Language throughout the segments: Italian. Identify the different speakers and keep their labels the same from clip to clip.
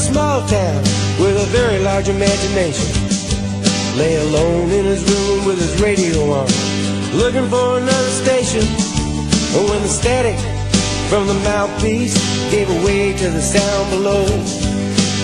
Speaker 1: small town with a very large imagination. Lay alone in his room with his radio on, looking for another station. And when the static from the mouthpiece gave way to the sound below,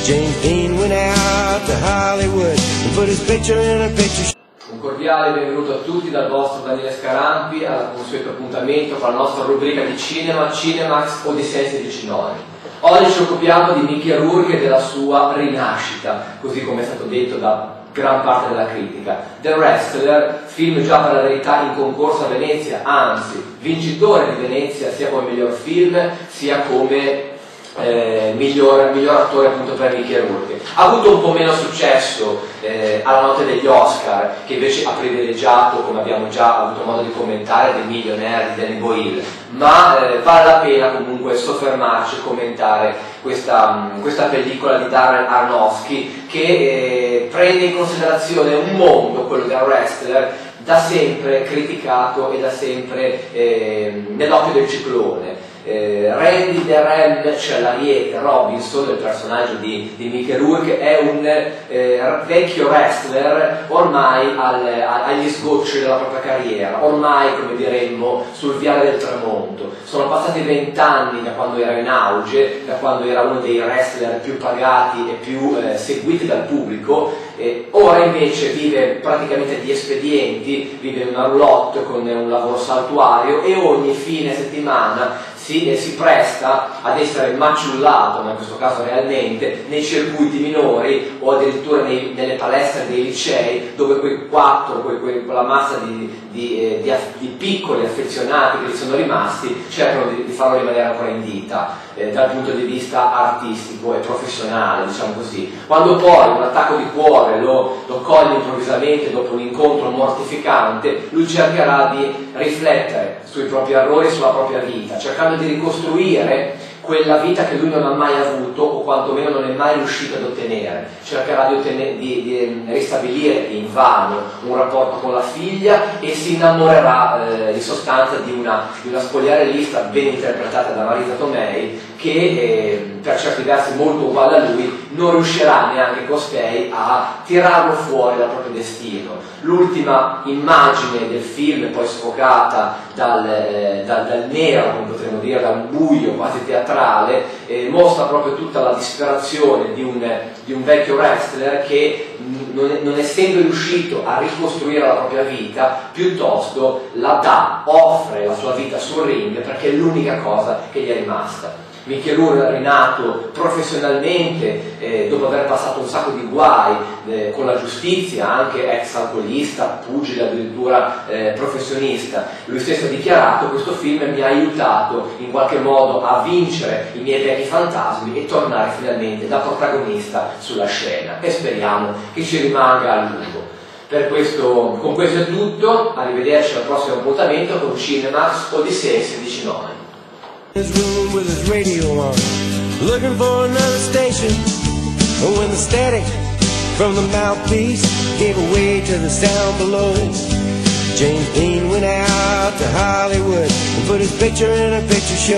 Speaker 1: James Dean went out to Hollywood and put his picture in a picture show.
Speaker 2: Un cordiale benvenuto a tutti dal vostro Daniele Scarampi al consueto appuntamento con la nostra rubrica di cinema, Cinemax Odissea in 16 nodi. Oggi ci occupiamo di Mickey Rourke e della sua rinascita, così come è stato detto da gran parte della critica. The Wrestler, film già per la verità in concorso a Venezia, anzi vincitore di Venezia sia come miglior film sia come miglior attore appunto per Mickey Rourke. Ha avuto un po' meno successo alla notte degli Oscar, che invece ha privilegiato, come abbiamo già avuto modo di commentare, The Millionaire di Danny Boyle, ma vale la pena comunque soffermarci e commentare questa pellicola di Darren Aronofsky che prende in considerazione un mondo, quello del wrestler, da sempre criticato e da sempre nell'occhio del ciclone. Randy the Ram, cioè l'Ariete Robinson, il personaggio di Mickey Rourke, è un vecchio wrestler ormai agli sgocci della propria carriera, ormai, come diremmo, sul viale del tramonto. Sono passati 20 anni da quando era in auge, da quando era uno dei wrestler più pagati e più seguiti dal pubblico. Ora invece vive praticamente di espedienti, vive in una roulotte con un lavoro saltuario e ogni fine settimana si presta ad essere maciullato, ma in questo caso realmente, nei circuiti minori o addirittura nelle palestre dei licei, dove quella massa di piccoli affezionati che gli sono rimasti cercano di farlo rimanere ancora in vita dal punto di vista artistico e professionale, diciamo così. Quando poi un attacco di cuore lo coglie improvvisamente dopo un incontro mortificante, lui cercherà di riflettere sui propri errori e sulla propria vita, cercando di ricostruire quella vita che lui non ha mai avuto o quantomeno non è mai riuscito ad ottenere. Cercherà di ristabilire invano un rapporto con la figlia e si innamorerà in sostanza di una spogliarellista ben interpretata da Marisa Tomei che per certi versi molto uguale a lui non riuscirà neanche costei a tirarlo fuori dal proprio destino. L'ultima immagine del film, poi sfocata dal nero, come potremmo dire, da un buio quasi teatrale, mostra proprio tutta la disperazione di un vecchio wrestler che non essendo riuscito a ricostruire la propria vita, piuttosto offre la sua vita sul ring perché è l'unica cosa che gli è rimasta. Mickey Rourke, rinato professionalmente dopo aver passato un sacco di guai con la giustizia, anche ex alcolista, pugile addirittura professionista, lui stesso ha dichiarato: questo film mi ha aiutato in qualche modo a vincere i miei vecchi fantasmi e tornare finalmente da protagonista sulla scena, e speriamo che ci rimanga a lungo. Con questo è tutto, arrivederci al prossimo appuntamento con Cinemax Odissea in 16 nodi.
Speaker 1: His room with his radio on, looking for another station. And when the static from the mouthpiece gave way to the sound below, James Dean went out to Hollywood and put his picture in a picture show.